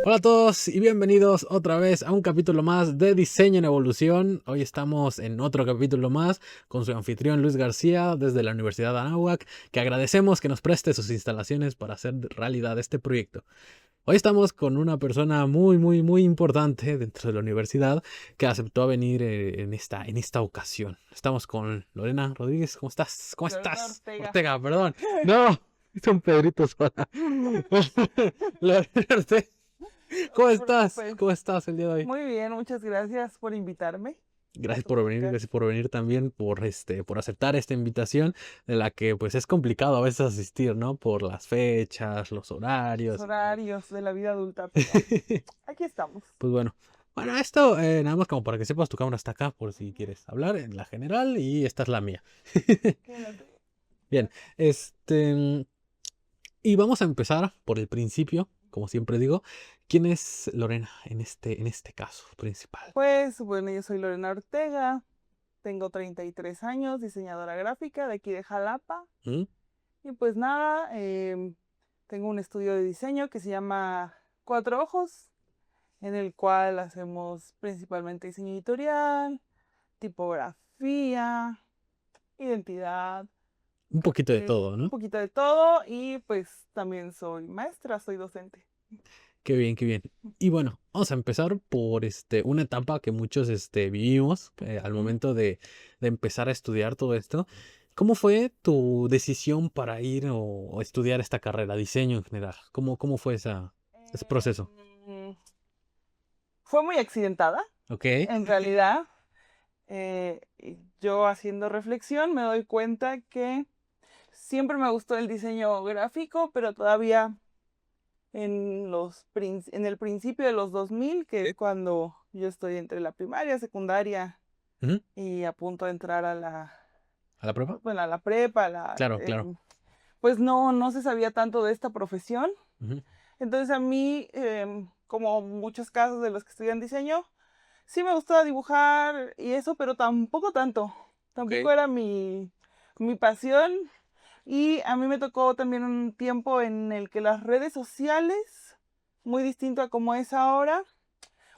Hola a todos y bienvenidos otra vez a un capítulo más de Diseño en Evolución. Hoy estamos en otro capítulo más con su anfitrión Luis García desde la Universidad de Anáhuac, que agradecemos que nos preste sus instalaciones para hacer realidad este proyecto. Hoy estamos con una persona muy importante dentro de la universidad que aceptó venir en esta ocasión. Estamos con Lorena Rodríguez. ¿Cómo estás? ¿Cómo Lorena estás? Ortega. Ortega, perdón. No, son Pedritos sola. Lorena Ortega. No ¿Cómo te estás? preocupes. ¿Cómo estás el día de hoy? Muy bien, muchas gracias por invitarme a Gracias tu por venir, podcast. gracias por venir también, por aceptar esta invitación, de la que pues es complicado a veces asistir, ¿no? Por las fechas, los Los horarios y demás. horarios de la vida adulta, pero aquí estamos. Pues bueno. Bueno, esto nada más como para que sepas, tu cámara está acá por si quieres hablar en la general y esta es la mía. ¿Qué no te- Bien, este, y vamos a empezar por el principio, como siempre digo. ¿Quién es Lorena en este caso principal? Pues bueno, yo soy Lorena Ortega, tengo 33 años, diseñadora gráfica de aquí de Jalapa. ¿Mm? Y pues nada, tengo un estudio de diseño que se llama Cuatro Ojos, en el cual hacemos principalmente diseño editorial, tipografía, identidad. Un poquito de todo, Un ¿no? poquito de todo y pues también soy maestra, soy docente. Qué bien, qué bien. Y bueno, vamos a empezar por una etapa que muchos vivimos al Ujú. momento de empezar a estudiar todo esto. ¿Cómo fue tu decisión para ir o estudiar esta carrera, diseño en general? ¿Cómo fue ese proceso? Em, Fue muy accidentada, ¿Ok? en realidad. Y yo haciendo reflexión me doy cuenta que siempre me gustó el diseño gráfico, pero todavía en el principio de los 2000, que es cuando yo estoy entre la primaria, secundaria Ujú. y a punto de entrar ¿A la prueba? bueno, a la prepa, Claro, claro. pues no se sabía tanto de esta profesión. Ujú. Entonces a mí, como muchos casos de los que estudian diseño, sí me gustaba dibujar y eso, pero tampoco tanto. Ok. Tampoco era mi pasión. Y a mí me tocó también un tiempo en el que las redes sociales, muy distinto a como es ahora,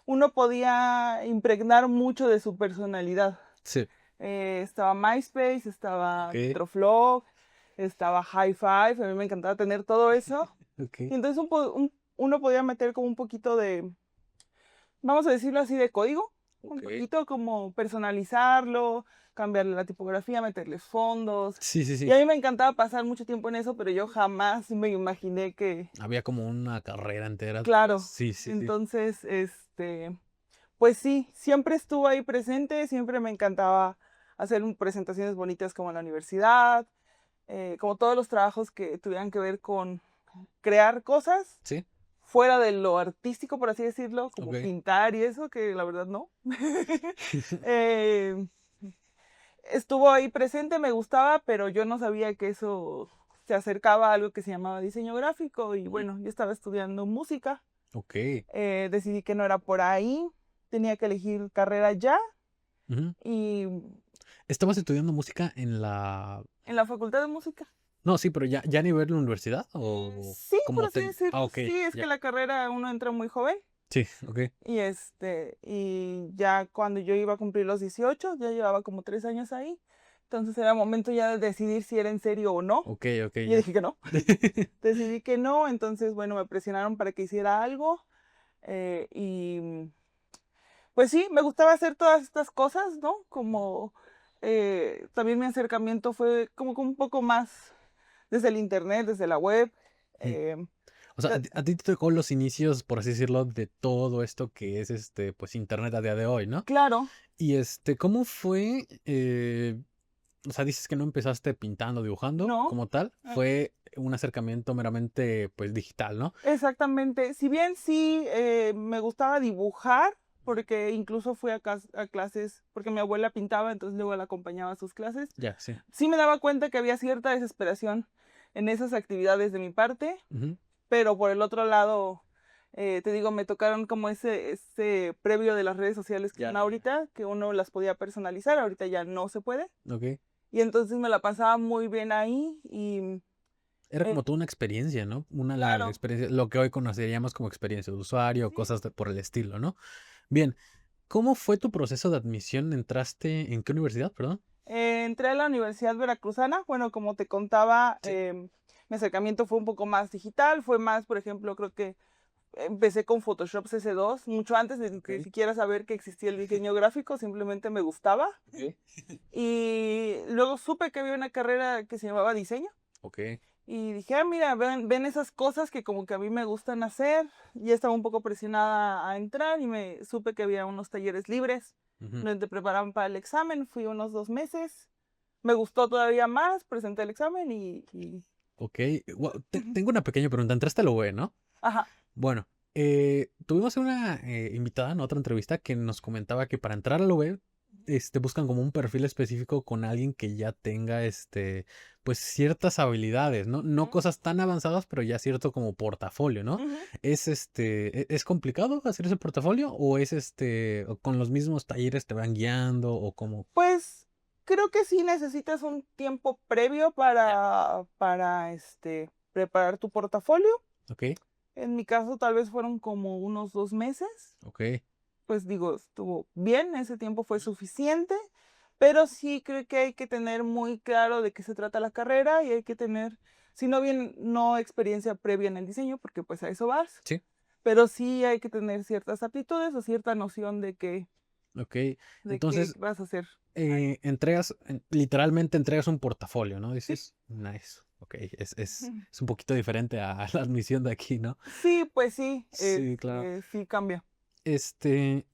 uno podía impregnar mucho de su personalidad. Sí. Estaba MySpace, estaba Ok. Metroflog, estaba High Five, a mí me encantaba tener todo eso. Ok. Y entonces uno podía meter como un poquito de, vamos a decirlo así, de código, un Ok. poquito como personalizarlo, cambiarle la tipografía, meterle fondos. Sí, sí, Y sí. a mí me encantaba pasar mucho tiempo en eso, pero yo jamás me imaginé que, Había como una carrera entera claro, detrás. Sí, sí, sí. entonces, pues sí, siempre estuvo ahí presente, siempre me encantaba hacer presentaciones bonitas como en la universidad, como todos los trabajos que tuvieran que ver con crear cosas Sí. fuera de lo artístico, por así decirlo, como Ok. pintar y eso, que la verdad no. Eh, Estuvo ahí presente, me gustaba, pero yo no sabía que eso se acercaba a algo que se llamaba diseño gráfico y Ujú. bueno, yo estaba estudiando música, Ok. decidí que no era por ahí, tenía que elegir carrera ya Ujú. y ¿Estabas estudiando música en la... en la facultad de música. No, sí, pero ya a nivel de la universidad o Sí, por como así Ah, decirlo, ok, sí, es que ya. la carrera uno entra muy joven Sí, ok. y ya cuando yo iba a cumplir los 18 ya llevaba como 3 años ahí, entonces era momento ya de decidir si era en serio o no. Ok, ok, Y yo ya. dije que no. Decidí que no, entonces, bueno, me presionaron para que hiciera algo. Y pues sí, me gustaba hacer todas estas cosas, ¿no? Como también mi acercamiento fue como un poco más desde el internet, desde la web. Mm. eh, O sea, a ti te tocó los inicios, por así decirlo, de todo esto que es pues internet a día de hoy, ¿no? claro, Y ¿cómo fue? O sea, dices que no empezaste pintando, dibujando no, como tal, eh, fue un acercamiento meramente pues digital, ¿no? exactamente. Si bien sí me gustaba dibujar, porque incluso fui a clases, porque mi abuela pintaba, entonces luego la acompañaba a sus clases. Ya, sí. Sí me daba cuenta que había cierta desesperación en esas actividades de mi parte, Ujú. pero por el otro lado, te digo, me tocaron como ese previo de las redes sociales que Ya, están ya, ya. ahorita, que uno las podía personalizar, ahorita ya no se puede. Ok. Y entonces me la pasaba muy bien ahí y Era Eh, como toda una experiencia, ¿no? La claro, experiencia, lo que hoy conoceríamos como experiencia de usuario, sí. cosas por el estilo, ¿no? Bien, ¿cómo fue tu proceso de admisión? ¿Entraste en qué universidad, perdón? Entré a la Universidad Veracruzana. Bueno, como te contaba, Sí. mi acercamiento fue un poco más digital, fue más, por ejemplo, creo que empecé con Photoshop CS2, mucho antes de Ok, que siquiera saber que existía el diseño gráfico, simplemente me gustaba. ok. Y luego supe que había una carrera que se llamaba diseño. Ok. Y dije, ah, mira, ven esas cosas que como que a mí me gustan hacer. Ya estaba un poco presionada a entrar y me supe que había unos talleres libres Ujú. donde te preparaban para el examen. Fui unos 2 meses. Me gustó todavía más, presenté el examen y... Ok. Tengo una pequeña pregunta. Entraste a la UE, ¿no? Ajá. Bueno, tuvimos una invitada en otra entrevista que nos comentaba que para entrar a la web, buscan como un perfil específico con alguien que ya tenga, pues ciertas habilidades, ¿no? No Ujú, cosas tan avanzadas, pero ya cierto como portafolio, ¿no? ujú. ¿Es complicado hacer ese portafolio o es o con los mismos talleres te van guiando o como? Pues creo que sí necesitas un tiempo previo Ya. para preparar tu portafolio. Ok, En mi caso tal vez fueron como unos 2 meses. ok. Pues digo, estuvo bien, ese tiempo fue suficiente, pero sí creo que hay que tener muy claro de qué se trata la carrera y hay que tener, si no bien, no experiencia previa en el diseño, porque pues a eso vas, Sí, pero sí hay que tener ciertas aptitudes o cierta noción ok. de qué Entonces, vas a hacer ahí. literalmente entregas un portafolio, ¿no? Sí. Dices, nice. Ok, es un poquito diferente a la admisión de aquí, ¿no? Sí, pues sí, Sí, claro. sí cambia. Este,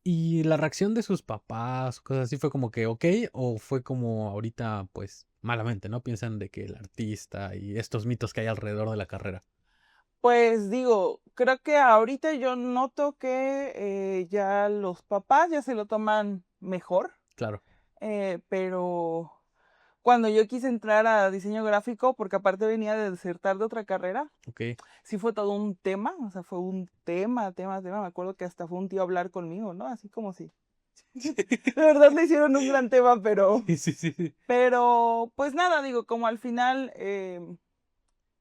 y la reacción de sus papás, cosas así, fue como que, ok, o fue como ahorita, pues, malamente, ¿no? Piensan de que el artista y estos mitos que hay alrededor de la carrera. Pues digo, creo que ahorita yo noto que ya los papás ya se lo toman mejor. Claro, Pero cuando yo quise entrar a diseño gráfico, porque aparte venía de desertar de otra carrera, ok. sí fue todo un tema, o sea, fue un tema. Me acuerdo que hasta fue un tío a hablar conmigo, ¿no? Así como si. De verdad le hicieron un gran tema, Sí, sí, sí, sí. pero pues nada, digo, como al final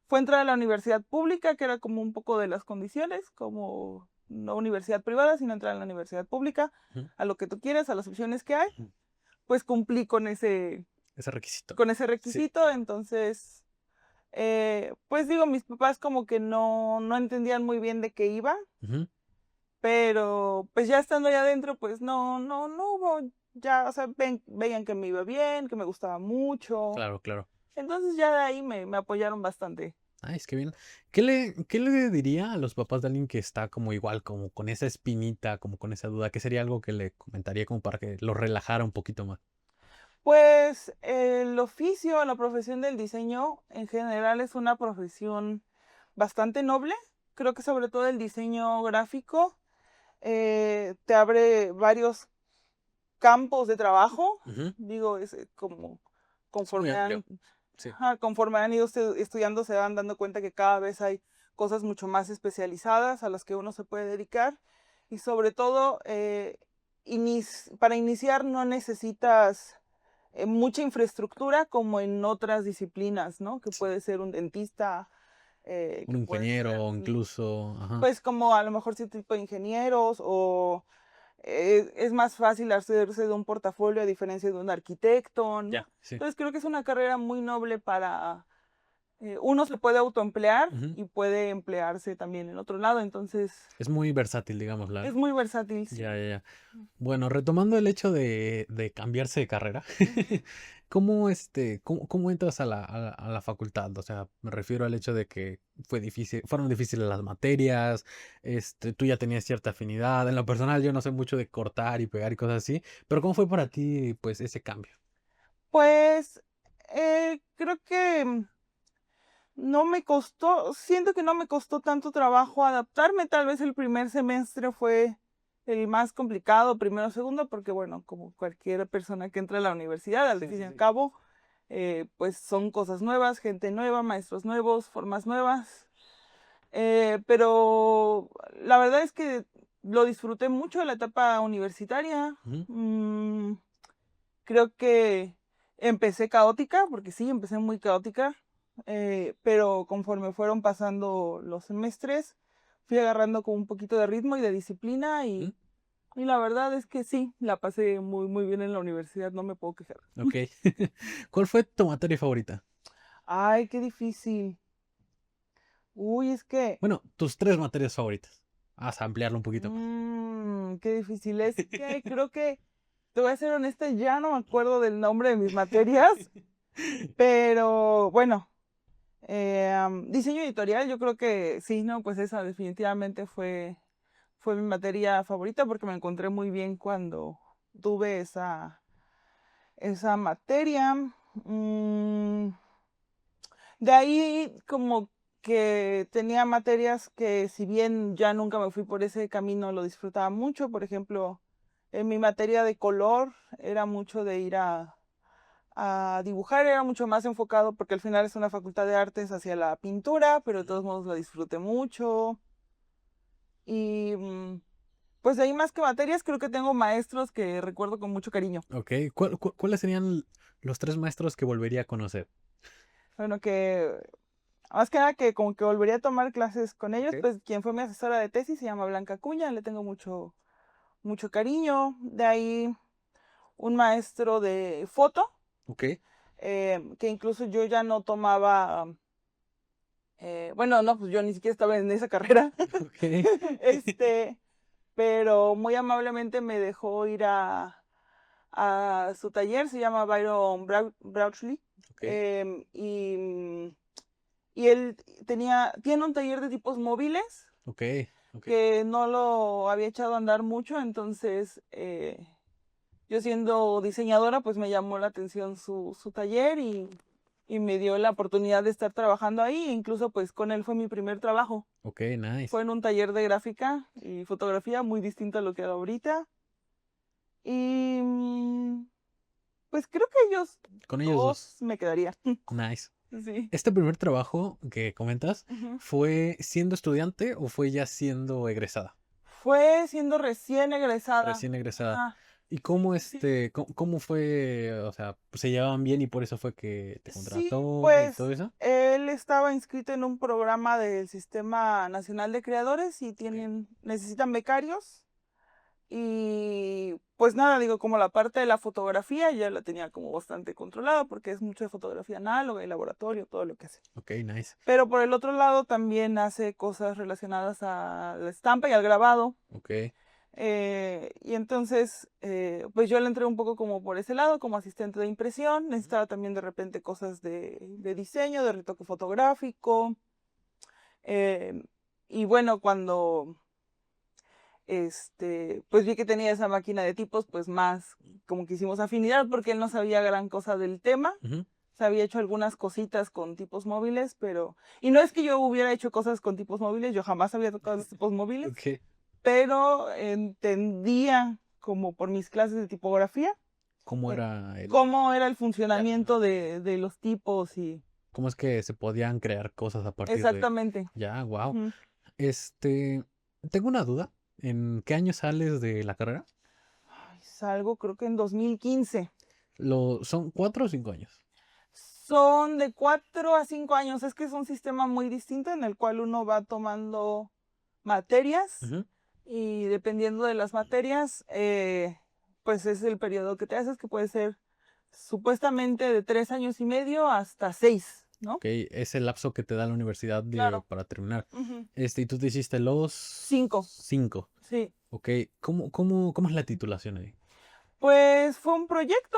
fue entrar a la universidad pública, que era como un poco de las condiciones, como no universidad privada, sino entrar a la universidad pública, Ujú, a lo que tú quieras, a las opciones que hay, ujú. pues cumplí Ese requisito. con ese Sí. requisito, entonces, pues digo, mis papás como que no entendían muy bien de qué iba, Ujú. pero pues ya estando allá adentro, pues no hubo, ya, o sea, veían que me iba bien, que me gustaba mucho, Claro, claro. entonces ya de ahí me apoyaron bastante. Ay, es que bien. ¿Qué le diría a los papás de alguien que está como igual, como con esa espinita, como con esa duda? ¿Qué sería algo que le comentaría como para que lo relajara un poquito más? Pues el oficio, la profesión del diseño en general es una profesión bastante noble. Creo que sobre todo el diseño gráfico te abre varios campos de trabajo. Ujú. Digo, es como Es muy conforme amplio. Sí. conforme han ido estudiando se van dando cuenta que cada vez hay cosas mucho más especializadas a las que uno se puede dedicar. Y sobre todo, para iniciar no necesitas mucha infraestructura como en otras disciplinas, ¿no? Que Sí. puede ser un dentista, Un que puede ser, ingeniero, incluso. Ajá. pues como a lo mejor cierto tipo de ingenieros o es más fácil hacerse de un portafolio a diferencia de un arquitecto, ¿no? Ya, sí. Entonces creo que es una carrera muy noble para, uno se puede autoemplear Ujú. y puede emplearse también en otro lado, entonces Es muy versátil, digámosla, es ¿no? muy versátil, sí. Ya, ya, ya. Bueno, retomando el hecho de cambiarse de carrera, Ujú. cómo entras a la facultad? O sea, me refiero al hecho de que fueron difíciles las materias, tú ya tenías cierta afinidad. En lo personal, yo no sé mucho de cortar y pegar y cosas así, pero ¿cómo fue para ti, pues, ese cambio? Pues creo que no me costó, siento que no me costó tanto trabajo adaptarme, tal vez el primer semestre fue el más complicado, primero, segundo, porque bueno, como cualquier persona que entra a la universidad, al Sí, fin y sí, al sí. cabo, pues son cosas nuevas, gente nueva, maestros nuevos, formas nuevas, pero la verdad es que lo disfruté mucho la etapa universitaria. Ujú. Creo que empecé caótica, porque sí, empecé muy caótica. pero conforme fueron pasando los semestres, fui agarrando como un poquito de ritmo y de disciplina y la verdad es que sí, la pasé muy, muy bien en la universidad, no me puedo quejar. Ok. ¿Cuál fue tu materia favorita? Ay, qué difícil. Uy, es que, Bueno, tus 3 materias favoritas. Vas a ampliarlo un poquito más. qué difícil. Es que creo que, te voy a ser honesta, ya no me acuerdo del nombre de mis materias, pero bueno, diseño editorial, yo creo que sí, ¿no? Pues esa definitivamente fue mi materia favorita porque me encontré muy bien cuando tuve esa materia. Mm, de ahí como que tenía materias que si bien ya nunca me fui por ese camino, lo disfrutaba mucho. Por ejemplo, en mi materia de color era mucho de ir a dibujar, era mucho más enfocado porque al final es una facultad de artes hacia la pintura, pero de todos modos la disfruté mucho. Y pues de ahí más que materias, creo que tengo maestros que recuerdo con mucho cariño. Ok. ¿Cuáles serían los 3 maestros que volvería a conocer? Bueno, que más que nada que como que volvería a tomar clases con ellos, Ok. pues quien fue mi asesora de tesis se llama Blanca Cuña, le tengo mucho, mucho cariño. De ahí un maestro de foto, Ok. que incluso yo ya no tomaba, bueno, no, pues yo ni siquiera estaba en esa carrera, Ok. este, pero muy amablemente me dejó ir a su taller, se llama Byron Brauchley, Ok. y él tiene un taller de tipos móviles Ok. Ok. que no lo había echado a andar mucho, entonces yo siendo diseñadora, pues me llamó la atención su taller y me dio la oportunidad de estar trabajando ahí, incluso pues con él fue mi primer trabajo. Ok, nice. Fue en un taller de gráfica y fotografía muy distinto a lo que hago ahorita. Y pues creo que ellos Con ellos dos. dos me quedaría. Nice. Sí. ¿Este primer trabajo que comentas Ujú. fue siendo estudiante o fue ya siendo egresada? Fue siendo recién egresada. Recién egresada. Ajá. ¿Y cómo Sí. cómo fue? O sea, pues, ¿se llevaban bien y por eso fue que te Sí, contrató y todo pues eso? él estaba inscrito en un programa del Sistema Nacional de Creadores y Ok. necesitan becarios. Y pues nada, digo, como la parte de la fotografía ya la tenía como bastante controlada porque es mucho de fotografía análoga y laboratorio, todo lo que hace. Ok, nice. Pero por el otro lado también hace cosas relacionadas a la estampa y al grabado. Ok. Y entonces, pues yo le entré un poco como por ese lado, como asistente de impresión. Necesitaba también de repente cosas de diseño, de retoque fotográfico. eh, y bueno, cuando pues vi que tenía esa máquina de tipos, pues más como que hicimos afinidad porque él no sabía gran cosa del tema. Ujú. Se había hecho algunas cositas con tipos móviles, pero... Y no es que yo hubiera hecho cosas con tipos móviles, yo jamás había tocado los tipos móviles, Ok. pero entendía como por mis clases de tipografía ¿Cómo era el... cómo era el Ya. funcionamiento de los tipos y ¿Cómo es que se podían crear cosas a partir de... exactamente. Ya, wow. Ujú. Este, tengo una duda. ¿En qué año sales de la carrera? Ay, salgo creo que en 2015. ¿Son 4 o 5 años? Son de 4 a 5 años. Es que es un sistema muy distinto en el cual uno va tomando materias Ujú. y dependiendo de las materias, pues es el periodo que te haces, que puede ser supuestamente de 3 años y medio hasta 6, ¿no? Ok, es el lapso que te da la universidad Claro. para terminar. Ujú. Y tú te hiciste los 5, 5. sí. Ok, ¿cómo es la titulación ahí? Pues fue un proyecto.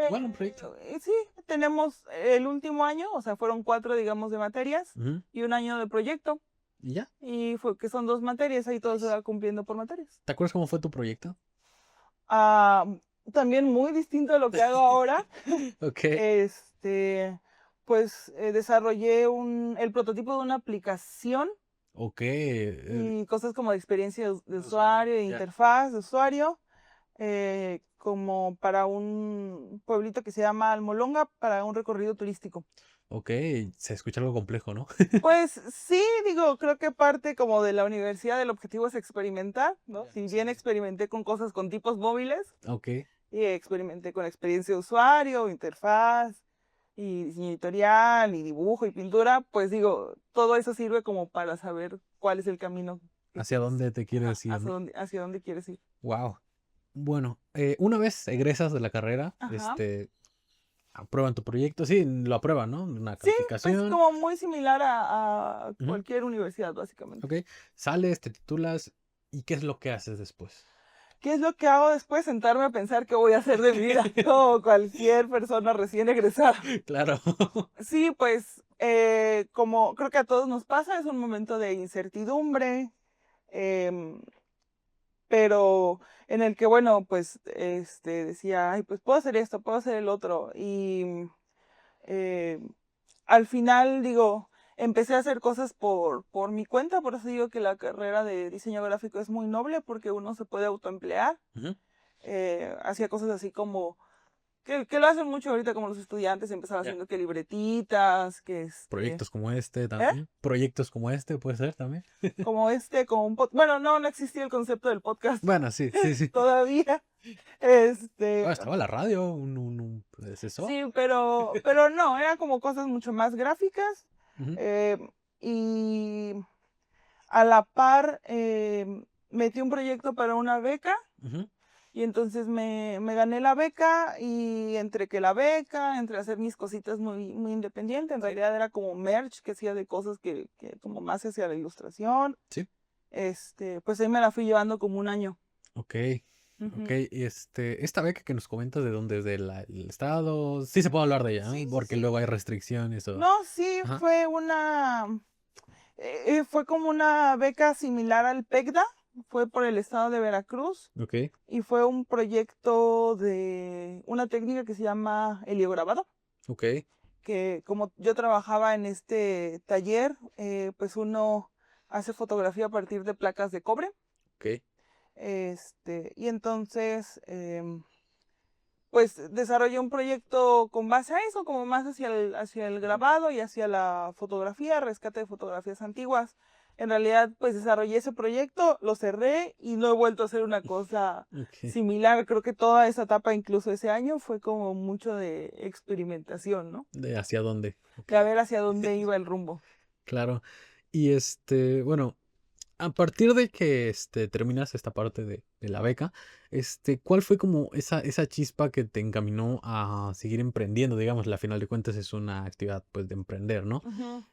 Igual un proyecto. Sí, tenemos el último año, o sea, fueron 4, digamos, de materias Ujú. y un año de proyecto. ¿Y ya? Y fue que son 2 materias, ahí todo se Nice. va cumpliendo por materias. ¿Te acuerdas cómo fue tu proyecto? Ah, también muy distinto a lo que hago ahora. Ok, Este, pues desarrollé el prototipo de una aplicación ok. y cosas como de experiencia de Usuario, usuario, de ya. interfaz de usuario, como para un pueblito que se llama Almolonga, para un recorrido turístico. Ok, se escucha algo complejo, ¿no? Pues sí, digo, creo que parte como de la universidad el objetivo es experimentar, ¿no? Ya, Si sí, bien sí, sí. experimenté con cosas con tipos móviles Ok, y experimenté con experiencia de usuario, interfaz, y diseño editorial y dibujo y pintura, pues digo, todo eso sirve como para saber cuál es el camino que ¿Hacia quieres, dónde te quieres ir, no? hacia dónde quieres ir. Wow. Bueno, una vez egresas de la carrera, Ajá. aprueban tu proyecto, sí, lo aprueban, ¿no? Una Sí, es calificación. como muy similar a Ujú, cualquier universidad, básicamente. ok. Sales, te titulas, ¿y qué es lo que haces después? ¿Qué es lo que hago después? Sentarme a pensar qué voy a hacer de mi vida, como cualquier persona recién egresada. Claro. Sí, pues como creo que a todos nos pasa, es un momento de incertidumbre, em, pero en el que, bueno, pues decía, ay, pues puedo hacer esto, puedo hacer el otro. Y eh, al final, digo, empecé a hacer cosas por mi cuenta, por eso digo que la carrera de diseño gráfico es muy noble porque uno se puede autoemplear. Ujú, Hacía cosas así como que lo hacen mucho ahorita como los estudiantes, empezaban ya. haciendo que libretitas, Proyectos como este ¿eh? también. Proyectos como este puede ser también. Como como un bueno, no existía el concepto del podcast Bueno, sí, sí, sí. todavía, Ah, estaba la radio, un predecesor. sí, pero no, eran como cosas mucho más gráficas, Ujú, eh, y a la par metí un proyecto para una beca. ujú, Y entonces me gané la beca y entre que la beca, entre hacer mis cositas muy independiente, en realidad era como merch que hacía de cosas que como más hacia la ilustración, sí. pues ahí me la fui llevando como un año. Ok. Ok, Ujú. y esta beca que nos comentas de dónde es del estado, sí se puede hablar de ella, ¿no? Sí, sí, Porque sí. luego hay restricciones o... No, sí, Ajá, fue como una beca similar al PECDA, fue por el estado de Veracruz ok, y fue un proyecto de una técnica que se llama heliograbado. ok, Que como yo trabajaba en este taller, pues uno hace fotografía a partir de placas de cobre. ok. Y entonces, pues desarrollé un proyecto con base a eso, como más hacia el grabado y hacia la fotografía, rescate de fotografías antiguas. En realidad, pues desarrollé ese proyecto, lo cerré y no he vuelto a hacer una cosa Ok, similar. Creo que toda esa etapa, incluso ese año, fue como mucho de experimentación, ¿no? ¿de hacia dónde? Ok, De a ver hacia dónde iba el rumbo. claro. Y bueno, a partir de que terminas esta parte de la beca, ¿cuál fue como esa chispa que te encaminó a seguir emprendiendo? Digamos, a final de cuentas es una actividad pues de emprender, ¿no? Ujú.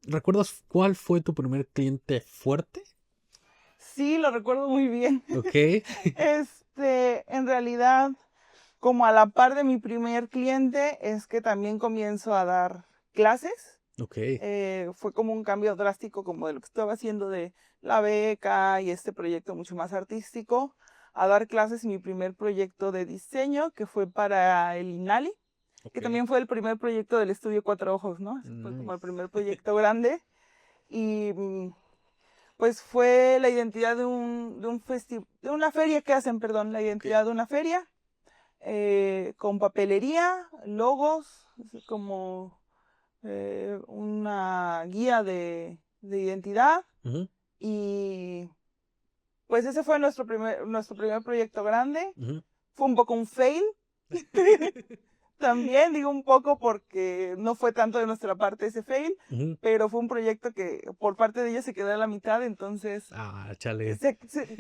¿Recuerdas cuál fue tu primer cliente fuerte? Sí, lo recuerdo muy bien. Ok, En realidad, como a la par de mi primer cliente, es que también comienzo a dar clases. ok, Fue como un cambio drástico como de lo que estaba haciendo de la beca y este proyecto mucho más artístico, a dar clases en mi primer proyecto de diseño, que fue para el INALI, que ok. también fue el primer proyecto del estudio Cuatro Ojos, ¿no? Ese fue Mm, como el primer proyecto grande. Y pues fue la identidad de una feria que hacen, perdón, la ok, identidad de una feria, con papelería, logos, así como una guía de identidad. ujú, Y pues ese fue nuestro primer proyecto grande. ujú. Fue un poco un fail. También digo un poco porque no fue tanto de nuestra parte ese fail, Ujú. pero fue un proyecto que por parte de ella se quedó a la mitad, entonces Ah, chale.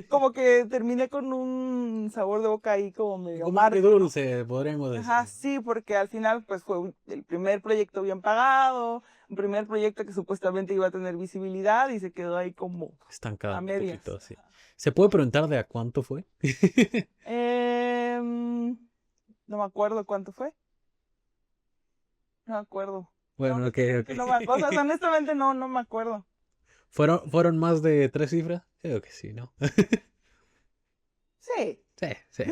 como que terminé con un sabor de boca ahí como medio Como amargo, ¿no? agridulce, podríamos Ajá, decir. sí, porque al final pues fue el primer proyecto bien pagado, un primer proyecto que supuestamente iba a tener visibilidad y se quedó ahí como Estancado a un medias. poquito, así. ¿Se puede preguntar de a cuánto fue? Em, no me acuerdo cuánto fue, no me acuerdo. No, Bueno, ok, ok. honestamente no me acuerdo, o sea, honestamente no me acuerdo. ¿Fueron más de 3 cifras? Creo que sí, ¿no? Sí. Sí, sí.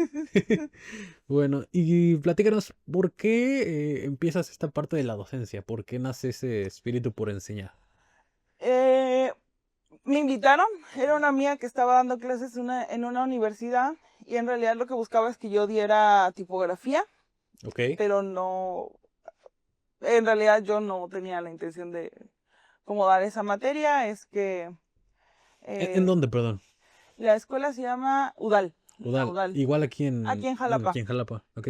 Bueno, y platícanos, ¿por qué empiezas esta parte de la docencia? ¿Por qué nace ese espíritu por enseñar? Eh, Me invitaron, era una amiga que estaba dando clases en una universidad y en realidad lo que buscaba es que yo diera tipografía, Ok. pero no, en realidad yo no tenía la intención de como dar esa materia, es que ¿En eh, dónde, perdón? la escuela se llama UDAL, la Udal. UDAL, Igual aquí aquí en bueno, Jalapa. aquí en Jalapa, ok.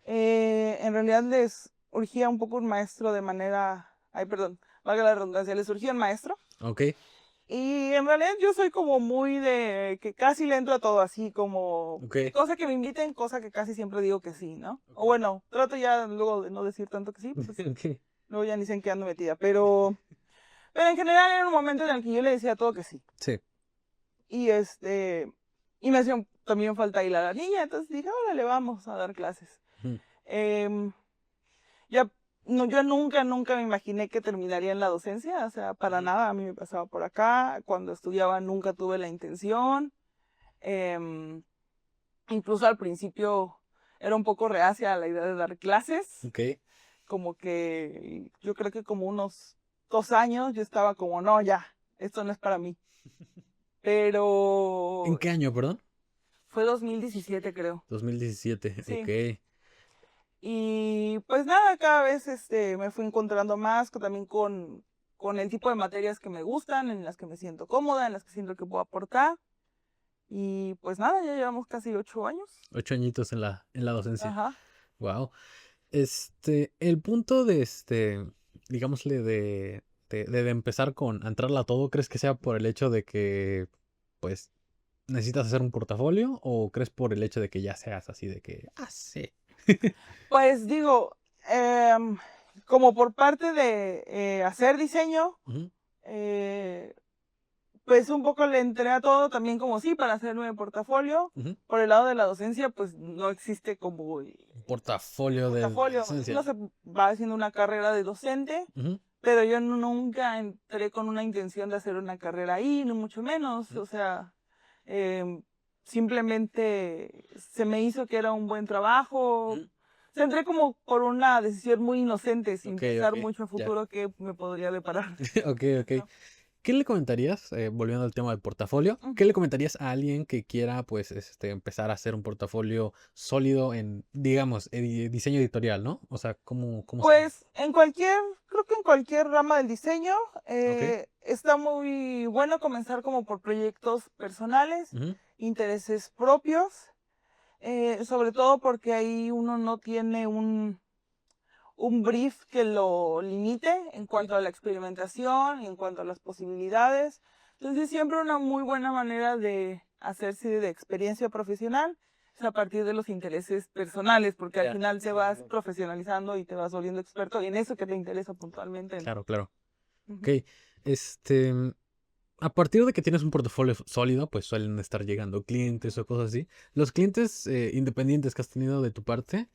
En realidad urgía un poco un maestro de manera, ay, perdón, valga la redundancia, les urgía un maestro. Ok. Y en realidad yo soy como muy de que casi le entro a todo, así como Ok. cosa que me inviten, cosa que casi siempre digo que sí, ¿no? O Ok. bueno, trato ya luego de no decir tanto que sí, pues Ok. luego ya ni sé en qué ando metida, pero en general era un momento en el que yo le decía todo que sí. Sí. Y y me hacía también falta ir a la niña, entonces dije, órale, vamos a dar clases. Ujú. Em, ya, no, yo nunca me imaginé que terminaría en la docencia, o sea, para Ujú. nada, a mí me pasaba por acá, cuando estudiaba nunca tuve la intención, em, incluso al principio era un poco reacia a la idea de dar clases, Ok. como que yo creo que como unos 2 años yo estaba como, no, ya, esto no es para mí, ¿En pero qué año, perdón? fue 2017 creo, 2017. sí. Ok. Y pues nada, cada vez me fui encontrando más también con el tipo de materias que me gustan, en las que me siento cómoda, en las que siento que puedo aportar. Y pues nada, ya llevamos casi 8 años. 8 añitos en la docencia. Ajá. Wow. El punto de digámosle, de empezar a entrarla a todo, ¿crees que sea por el hecho de que, pues, necesitas hacer un portafolio? ¿O crees por el hecho de que ya seas así de que, sí? Pues digo, como por parte de hacer diseño, Ujú. eh, pues un poco le entré a todo también como sí, para hacerme portafolio. Ujú. Por el lado de la docencia, pues no existe como Un el portafolio de portafolio. licencia. Uno se va haciendo una carrera de docente, Ujú. pero yo nunca entré con una intención de hacer una carrera ahí, ni mucho menos. Ujú. O sea, em, simplemente se me hizo que era un buen trabajo. Ujú. O sea, entré como por una decisión muy inocente, sin Ok, ok, pensar mucho a ya. futuro qué me podría deparar. Ok, ok. ¿No? ¿Qué le comentarías, volviendo al tema del portafolio, qué Ujú. le comentarías a alguien que quiera, pues, empezar a hacer un portafolio sólido en, digamos, diseño editorial, ¿no? O sea, ¿cómo sería? Pues creo que en cualquier rama del diseño Ok. está muy bueno comenzar como por proyectos personales, Ujú. intereses propios, sobre todo porque ahí uno no tiene un brief que lo limite en Ok. cuanto a la experimentación y en cuanto a las posibilidades. Entonces siempre una muy buena manera de hacerse de experiencia profesional es a partir de los intereses personales, porque al Ya. final te Sí, sí, vas sí. profesionalizando y te vas volviendo experto en eso que te interesa puntualmente, ¿no? Claro, claro. Ok. Ujú. Este, a partir de que tienes un portafolio sólido, pues suelen estar llegando clientes o cosas así. Los clientes independientes que has tenido de tu parte,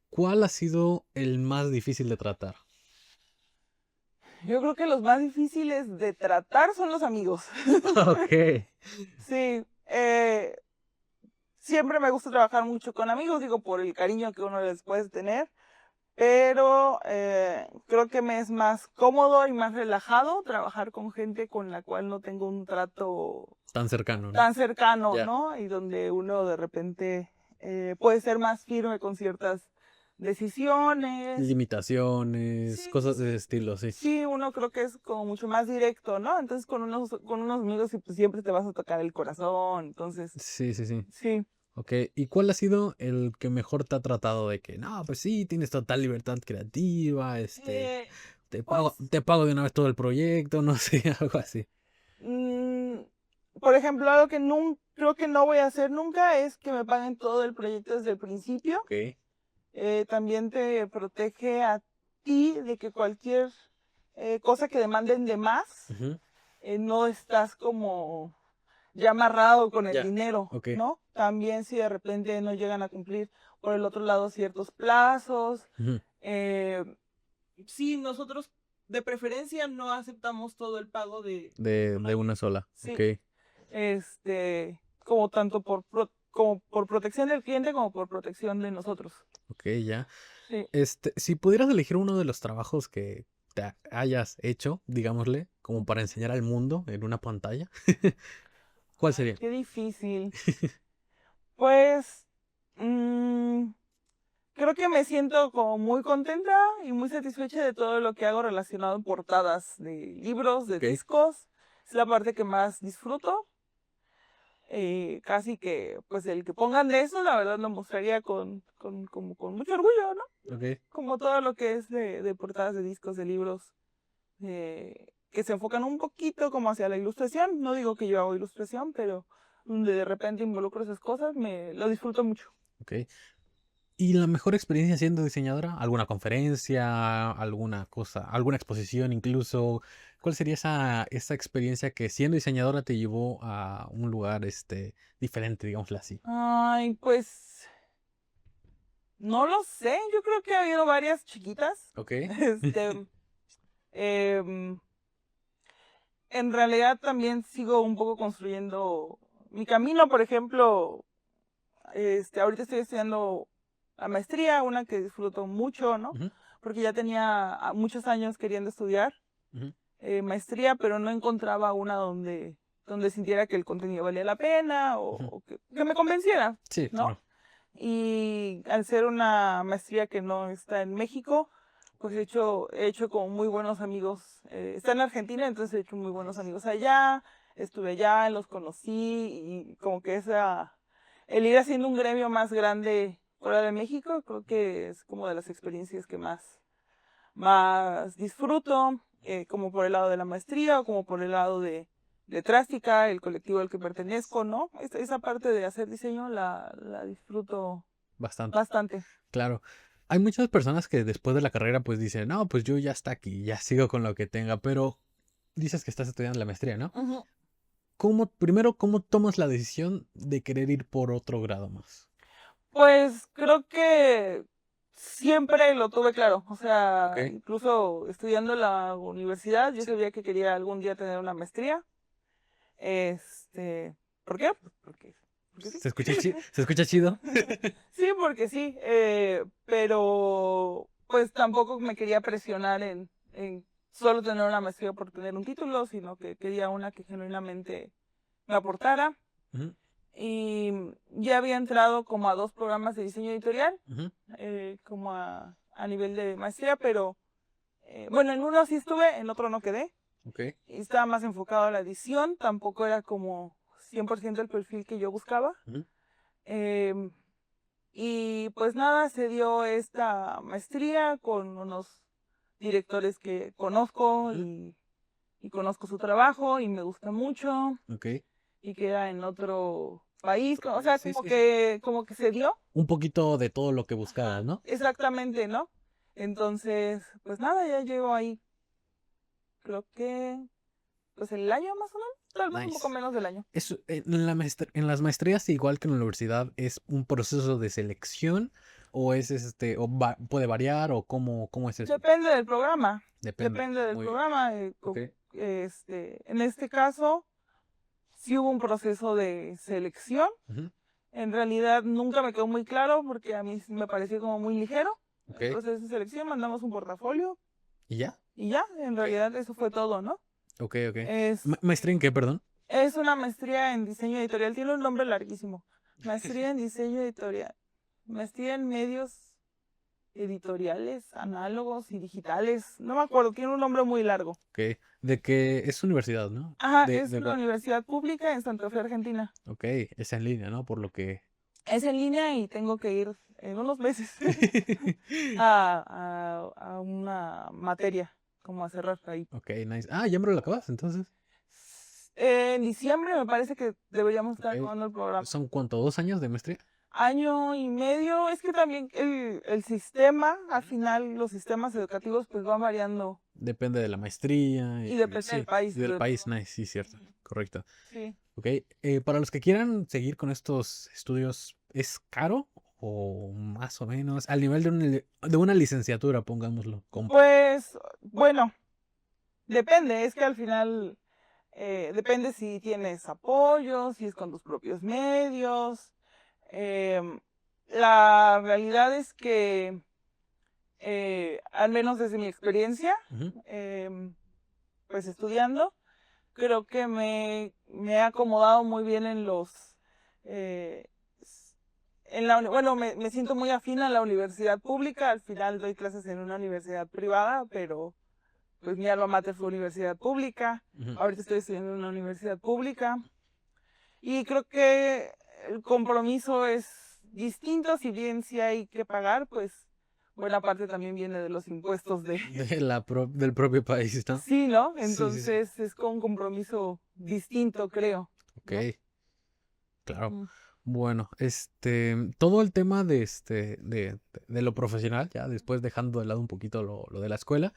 ¿cuál ha sido el más difícil de tratar? Yo creo que los más difíciles de tratar son los amigos. Ok. Sí, siempre me gusta trabajar mucho con amigos, digo, por el cariño que uno les puede tener. Pero creo que me es más cómodo y más relajado trabajar con gente con la cual no tengo un trato Tan cercano, ¿no? tan cercano, Ya. ¿no? Y donde uno de repente puede ser más firme con ciertas decisiones. Limitaciones, Sí, cosas de ese estilo, sí. sí, uno creo que es como mucho más directo, ¿no? Entonces con unos amigos y pues, siempre te vas a tocar el corazón, entonces, Sí, sí, sí. sí. Ok, ¿y cuál ha sido el que mejor te ha tratado de que, no, pues sí, tienes total libertad creativa, Eh, te pago, pues te pago de una vez todo el proyecto, no sé, algo así? Mm, por ejemplo, algo que creo que no voy a hacer nunca es que me paguen todo el proyecto desde el principio. Ok. También te protege a ti de que cualquier cosa que demanden de más, Ujú. no estás como ya amarrado con el Ya. dinero, Ok. ¿no? También si de repente no llegan a cumplir por el otro lado ciertos plazos. Ujú. eh, sí, nosotros de preferencia no aceptamos todo el pago de una De vez. una sola. Ok. Sí, como tanto como por protección del cliente como por protección de nosotros. Ok, ya. Sí. Si pudieras elegir uno de los trabajos que te hayas hecho, digámosle, como para enseñar al mundo en una pantalla, ¿cuál Ay, sería? qué difícil. Pues mm, creo que me siento como muy contenta y muy satisfecha de todo lo que hago relacionado en portadas de libros, de Ok. discos. Es la parte que más disfruto. casi que, pues el que pongan de eso, la verdad lo mostraría como con mucho orgullo, ¿no? Ok. Como todo lo que es de portadas de discos, de libros, que se enfocan un poquito como hacia la ilustración. No digo que yo hago ilustración, pero donde de repente involucro esas cosas, lo disfruto mucho. Ok. ¿Y la mejor experiencia siendo diseñadora? ¿Alguna conferencia? ¿Alguna cosa? ¿Alguna exposición incluso? ¿Cuál sería esa experiencia que siendo diseñadora te llevó a un lugar diferente, digámoslo así? Ay, pues no lo sé, yo creo que ha habido varias chiquitas. Ok. Este, em, en realidad también sigo un poco construyendo mi camino. Por ejemplo, ahorita estoy estudiando la maestría, una que disfruto mucho, ¿no? Ujú, Porque ya tenía muchos años queriendo estudiar ujú, maestría, pero no encontraba una donde sintiera que el contenido valía la pena ujú. o que me convenciera, Sí, ¿no? claro. Y al ser una maestría que no está en México, pues he hecho como muy buenos amigos. Está en Argentina, entonces he hecho muy buenos amigos allá. Estuve allá, los conocí y como que el ir haciendo un gremio más grande fuera de México, creo que es como de las experiencias que más disfruto, como por el lado de la maestría o como por el lado de Trástica, el colectivo al que pertenezco, ¿no? Esa parte de hacer diseño la disfruto Bastante. bastante. Claro. Hay muchas personas que después de la carrera pues dicen, no, pues yo ya está aquí, ya sigo con lo que tenga, pero dices que estás estudiando la maestría, ¿no? Ujú. Primero, ¿cómo tomas la decisión de querer ir por otro grado más? Pues creo que siempre lo tuve claro. O Ok. sea, incluso estudiando en la universidad, yo sabía que quería algún día tener una maestría. Este, ¿Por qué? Pues porque sí. ¿Se escucha chido? Sí, porque sí, pero pues tampoco me quería presionar en solo tener una maestría por tener un título, sino que quería una que genuinamente me aportara. Ujú, Y ya había entrado como a 2 programas de diseño editorial, ujú, como a nivel de maestría, pero bueno, en uno sí estuve, en otro no quedé. ok. Y estaba más enfocado a la edición, tampoco era como 100% el perfil que yo buscaba. Ujú, Em, Y pues nada, se dio esta maestría con unos directores que conozco ujú, y conozco su trabajo y me gusta mucho ok. y queda en otro país, o sea, Sí, sí, sí. como que se dio Un poquito de todo lo que buscabas, Ajá. ¿no? Exactamente, ¿no? Entonces, pues nada, ya llevo ahí, creo que, pues el año más o menos, tal vez un poco Nice. menos del año. En las maestrías, igual que en la universidad, ¿es un proceso de selección o puede variar o cómo es eso? Depende del programa, Depende. depende del Muy bien. programa. Ok. En este caso, sí hubo un proceso de selección. Ujú, En realidad nunca me quedó muy claro porque a mí me pareció como muy ligero ok. el proceso de selección. Mandamos un portafolio ¿Y ya? y ya, en Ok. realidad eso fue todo, ¿no? Ok, ok. Es, ¿Maestría en qué, perdón? es una maestría en diseño editorial, tiene un nombre larguísimo. Maestría en diseño editorial, maestría en medios editoriales, análogos y digitales. No me acuerdo, tiene un nombre muy largo. Ok. De que es universidad, ¿no? Ajá, De, es de, una cuál- universidad pública en Santa Fe, Argentina. ok, es en línea, ¿no? Por lo que... Es en línea y tengo que ir en unos meses a una materia, como a cerrar ahí. Ok, nice. Ah, ya me lo acabas, entonces. En diciembre me parece que deberíamos estar Ok. acabando el programa. ¿Son cuánto? ¿2 años de maestría? Año y medio, es que también el sistema, al final los sistemas educativos pues van variando Depende de la maestría. y depende del Sí, país y del sobre país, todo. nice, sí, cierto. Correcto. Sí. Ok, para los que quieran seguir con estos estudios, ¿es caro o más o menos al nivel de una licenciatura, pongámoslo? Pues bueno, depende, es que al final depende si tienes apoyo, si es con tus propios medios. Em, la realidad es que, al menos desde mi experiencia, Ujú, em, pues estudiando, creo que me he acomodado muy bien eh, bueno, me siento muy afín a la universidad pública. Al final doy clases en una universidad privada, pero pues mi alma mater fue universidad pública. ujú. Ahorita estoy estudiando en una universidad pública. Y creo que el compromiso es distinto, si bien sí hay que pagar, pues buena parte también viene de los impuestos de... Del propio país, ¿no? Sí, ¿no? Sí, sí, sí. Entonces es con un compromiso distinto, creo, Ok, ¿no? claro. Ujú. Bueno, todo el tema de lo profesional, ya después dejando de lado un poquito lo de la escuela,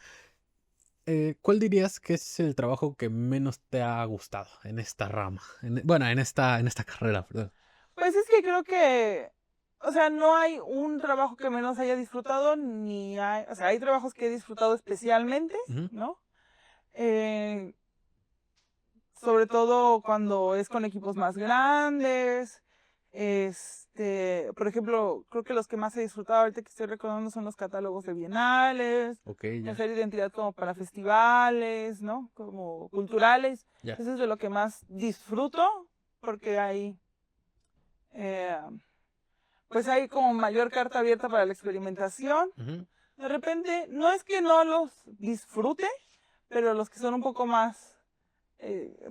¿cuál dirías que es el trabajo que menos te ha gustado en esta rama? Bueno, en esta carrera, perdón. Pues es que creo que, o sea, no hay un trabajo que menos haya disfrutado, ni hay, o sea, hay trabajos que he disfrutado especialmente, Ujú. ¿no? Eh, Sobre todo cuando es con equipos más grandes. Por ejemplo, creo que los que más he disfrutado ahorita que estoy recordando son los catálogos de bienales, Ok, ya, hacer identidad como para festivales, ¿no? Como culturales. ya. Eso es de lo que más disfruto, porque eh, pues hay como mayor carta abierta para la experimentación. Ujú. De repente, no es que no los disfrute, pero los que son un poco más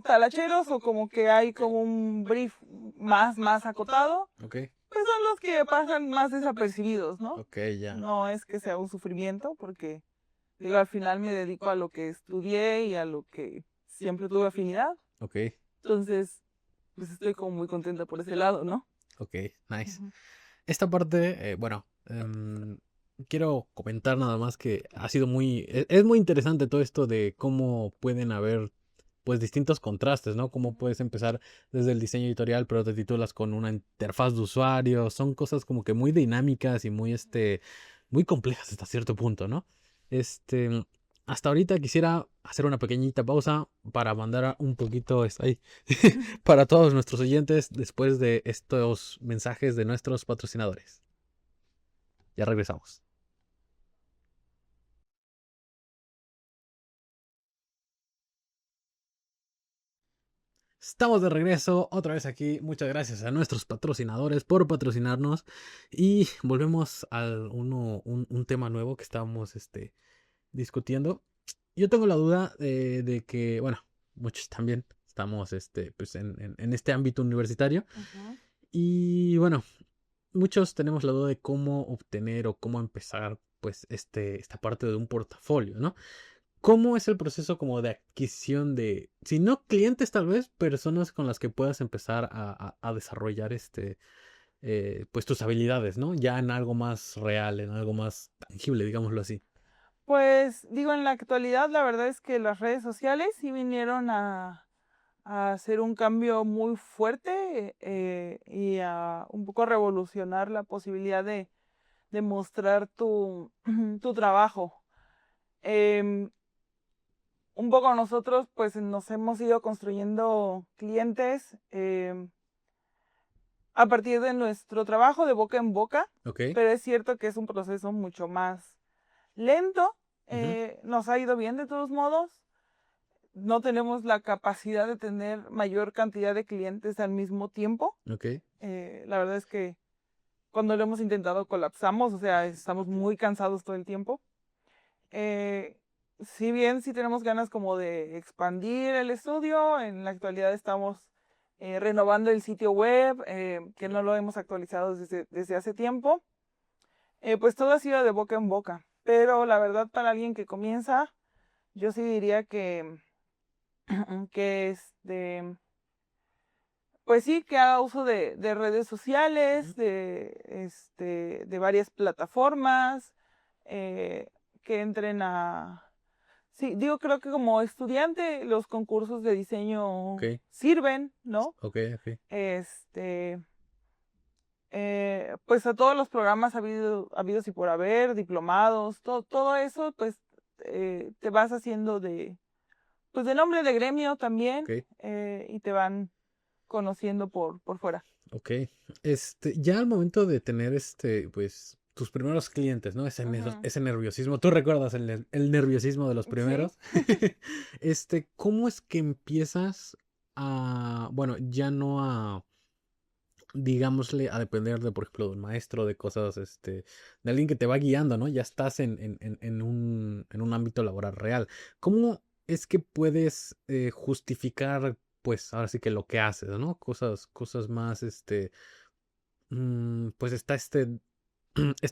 talacheros o como que hay como un brief más acotado, Ok, pues son los que pasan más desapercibidos, ¿no? ok, ya. No es que sea un sufrimiento, porque digo, al final me dedico a lo que estudié y a lo que siempre tuve afinidad. Ok, Entonces, pues estoy como muy contenta por ese lado, ¿no? ok, nice. Ujú. Esta parte, bueno, quiero comentar nada más que ha sido es muy interesante todo esto de cómo pueden haber pues distintos contrastes, ¿no? Cómo puedes empezar desde el diseño editorial, pero te titulas con una interfaz de usuario. Son cosas como que muy dinámicas y muy complejas hasta cierto punto, ¿no? Este, hasta ahorita quisiera hacer una pequeñita pausa para mandar un poquito ahí, para todos nuestros oyentes después de estos mensajes de nuestros patrocinadores. Ya regresamos. Estamos de regreso otra vez aquí. Muchas gracias a nuestros patrocinadores por patrocinarnos. Y volvemos al un tema nuevo que estábamos discutiendo. Yo tengo la duda de que, bueno, muchos también estamos pues en este ámbito universitario. Ujú. Y bueno, muchos tenemos la duda de cómo obtener o cómo empezar pues esta parte de un portafolio, ¿no? ¿Cómo es el proceso como de adquisición de, si no clientes tal vez, personas con las que puedas empezar a desarrollar pues tus habilidades, ¿no? Ya en algo más real, en algo más tangible, digámoslo así. Pues digo, en la actualidad la verdad es que las redes sociales sí vinieron a hacer un cambio muy fuerte y a un poco revolucionar la posibilidad de mostrar tu trabajo. Em, un poco nosotros pues nos hemos ido construyendo clientes a partir de nuestro trabajo de boca en boca, Ok. pero es cierto que es un proceso mucho más lento. Ujú. Nos ha ido bien de todos modos. No tenemos la capacidad de tener mayor cantidad de clientes al mismo tiempo. Ok. La verdad es que cuando lo hemos intentado colapsamos, o sea, estamos muy cansados todo el tiempo. Eh, si bien sí tenemos ganas como de expandir el estudio, en la actualidad estamos renovando el sitio web, que no lo hemos actualizado desde hace tiempo. Pues todo ha sido de boca en boca, pero la verdad para alguien que comienza, yo sí diría que pues sí, que haga uso de redes Ujú. sociales, de varias plataformas, que entren a... Sí, digo, creo que como estudiante los concursos de diseño Ok. sirven, ¿no? Ok. Ok. Este, pues a todos los programas habidos y por haber, diplomados, todo eso, pues te vas haciendo pues de nombre de gremio también, Ok. y te van conociendo por fuera. Ok. Ya al momento de tener pues, tus primeros clientes, ¿no? Ujú. Ese nerviosismo. ¿Tú recuerdas el nerviosismo de los Sí. primeros? ¿Cómo es que empiezas bueno, ya no digámosle, a depender de, por ejemplo, de un maestro, de cosas, de alguien que te va guiando, ¿no? Ya estás en un ámbito laboral real. ¿Cómo es que puedes justificar pues, ahora sí que lo que haces, ¿no? Cosas más, pues está este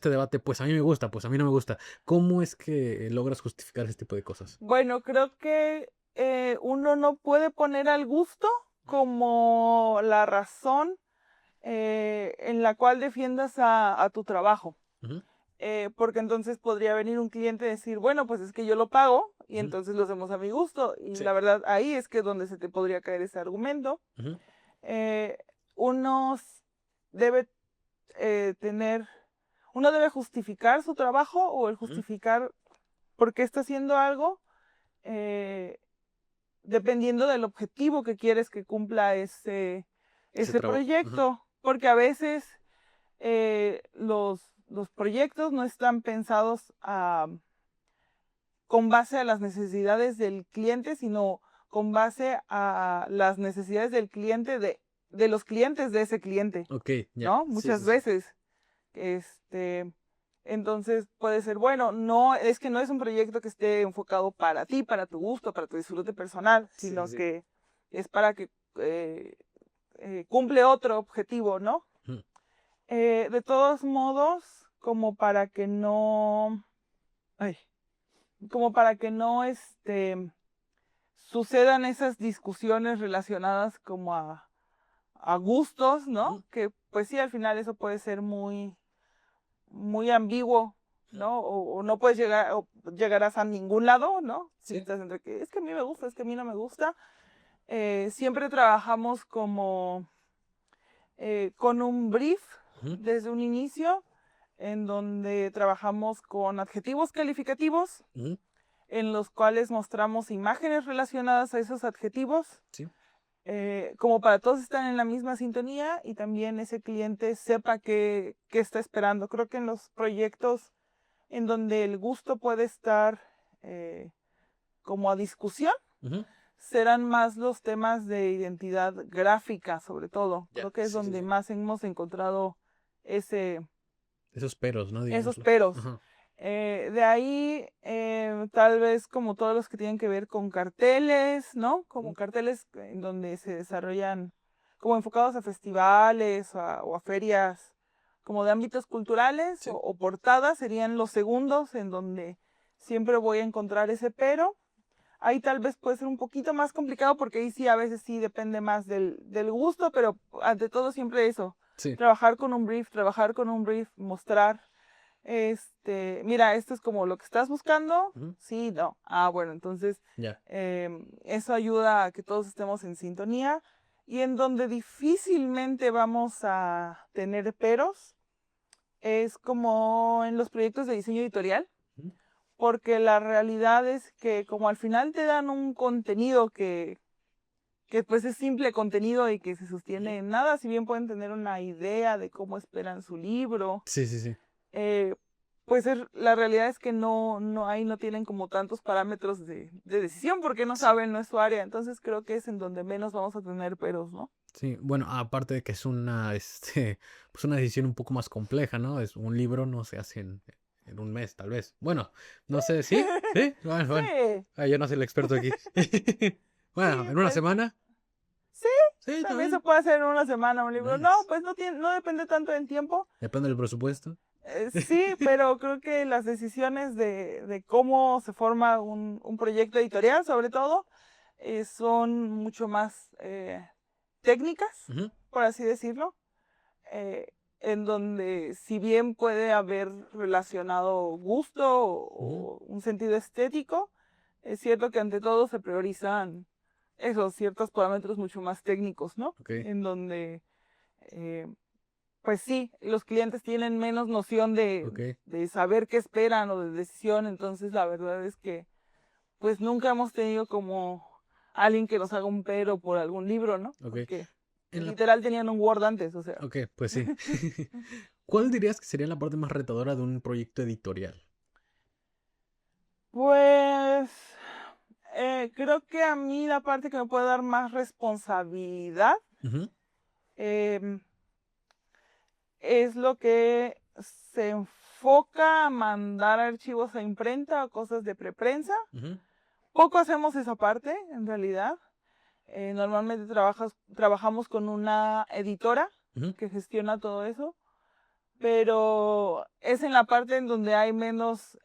debate, pues a mí me gusta, pues a mí no me gusta. ¿Cómo es que logras justificar ese tipo de cosas? Bueno, creo que uno no puede poner al gusto como la razón en la cual defiendas a tu trabajo. Ujú, Porque entonces podría venir un cliente y decir, bueno, pues es que yo lo pago y ujú, entonces lo hacemos a mi gusto. Y sí, la verdad, ahí es que donde se te podría caer ese argumento. ujú, Eh, uno debe tener, uno debe justificar su trabajo o el ujú, justificar por qué está haciendo algo, eh, dependiendo del objetivo que quieres que cumpla ese ese trabajo. Ajá, proyecto. Porque a veces los proyectos no están pensados con base a las necesidades del cliente, sino con base a las necesidades del cliente de los clientes de ese cliente, ok, ya, ¿no? sí, Muchas sí, sí. veces. Este, entonces puede ser, bueno, no, es que no es un proyecto que esté enfocado para ti, para tu gusto, para tu disfrute personal, Sí, sí, sino sí. que es para que cumple otro objetivo, ¿no? Ujú, De todos modos, como para que no, ay, como para que no, sucedan esas discusiones relacionadas como a gustos, ¿no? ujú, Que pues sí, al final eso puede ser muy ambiguo, ujú, ¿no? O no puedes llegar, o llegarás a ningún lado, ¿no? Si sí, estás entre que es que a mí me gusta, es que a mí no me gusta. Siempre trabajamos como con un brief ujú, desde un inicio, en donde trabajamos con adjetivos calificativos, ujú, en los cuales mostramos imágenes relacionadas a esos adjetivos, sí, como para todos estar en la misma sintonía y también ese cliente sepa qué está esperando. Creo que en los proyectos en donde el gusto puede estar eh, como a discusión, ujú, serán más los temas de identidad gráfica, sobre todo. ya, Creo que es sí, sí, donde sí. más hemos encontrado Esos peros, ¿no? esos Digámoslo. peros. Ajá, De ahí, tal vez como todos los que tienen que ver con carteles, ¿no? Como ujú, carteles en donde se desarrollan como enfocados a festivales o a ferias como de ámbitos culturales sí, o portadas serían los segundos en donde siempre voy a encontrar ese pero. Ahí tal vez puede ser un poquito más complicado porque ahí sí a veces sí depende más del gusto, pero ante todo siempre eso, sí, trabajar con un brief, mostrar mira, esto es como lo que estás buscando. ujú, Sí, no. Ah, bueno, entonces ya, eso ayuda a que todos estemos en sintonía y en donde difícilmente vamos a tener peros es como en los proyectos de diseño editorial, ujú, porque la realidad es que como al final te dan un contenido que pues es simple contenido y que se ujú, sostiene en nada, si bien pueden tener una idea de cómo esperan su libro, sí, sí, sí. eh, pues la realidad es que ahí no tienen como tantos parámetros de decisión porque no Sí. saben, no es su área. Entonces creo que es en donde menos vamos a tener peros, ¿no? Sí, bueno, aparte de que es una, pues una decisión un poco más compleja, ¿no? Es un libro no se hace en un mes, tal vez. Bueno, no sé, ¿sí? ¿Sí? Bueno, bueno. Sí, Ah, yo no soy el experto aquí. Bueno, sí, ¿en una pues semana? sí, Sí, también se también. puede hacer en una semana un libro. No, Nice. pues no depende tanto del tiempo. Depende del presupuesto. Sí, pero creo que las decisiones de cómo se forma un proyecto editorial, sobre todo, son mucho más técnicas, Ujú, por así decirlo, eh, en donde si bien puede haber relacionado gusto ujú, o un sentido estético, es cierto que ante todo se priorizan esos ciertos parámetros mucho más técnicos, ¿no? ok, En donde eh, pues sí, los clientes tienen menos noción ok, de saber qué esperan o de decisión, entonces la verdad es que pues nunca hemos tenido como alguien que nos haga un pero por algún libro, ¿no? ok. Porque En la... literal tenían un Word antes, o sea. Ok, pues sí. ¿Cuál dirías que sería la parte más retadora de un proyecto editorial? Pues creo que a mí la parte que me puede dar más responsabilidad Ujú, em, es lo que se enfoca a mandar archivos a imprenta o cosas de preprensa. ujú, Poco hacemos esa parte, en realidad. Normalmente trabajamos con una editora que gestiona todo eso, pero es en la parte en donde hay menos,